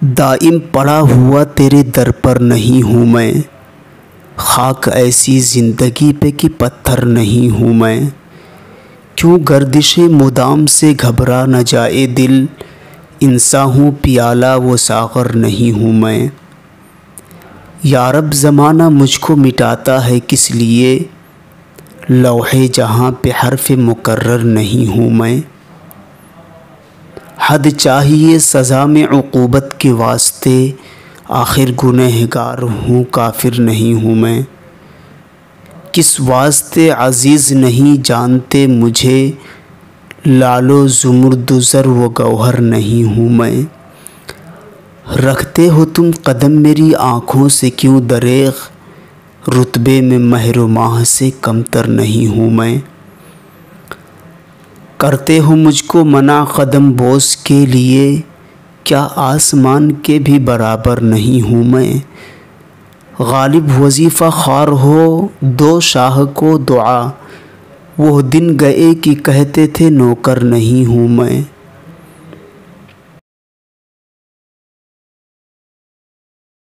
دائم پڑا ہوا تیرے در پر نہیں ہوں میں، خاک ایسی زندگی پہ کہ پتھر نہیں ہوں میں۔ کیوں گردش مدام سے گھبرا نہ جائے دل، انسان ہوں پیالہ وہ ساغر نہیں ہوں میں۔ یا رب زمانہ مجھ کو مٹاتا ہے کس لیے، لوح جہاں پہ حرف مقرر نہیں ہوں میں۔ حد چاہیے سزا میں عقوبت کے واسطے، آخر گنہگار ہوں کافر نہیں ہوں میں۔ کس واسطے عزیز نہیں جانتے مجھے، لعل و زمرد و زر و گوہر نہیں ہوں میں۔ رکھتے ہو تم قدم میری آنکھوں سے کیوں دریغ، رتبے میں مہر و ماہ سے کمتر نہیں ہوں میں۔ کرتے ہو مجھ کو منع قدم بوس کے لیے، کیا آسمان کے بھی برابر نہیں ہوں میں۔ غالب وظیفہ خوار ہو دو شاہ کو دعا، وہ دن گئے کہ کہتے تھے نوکر نہیں ہوں میں۔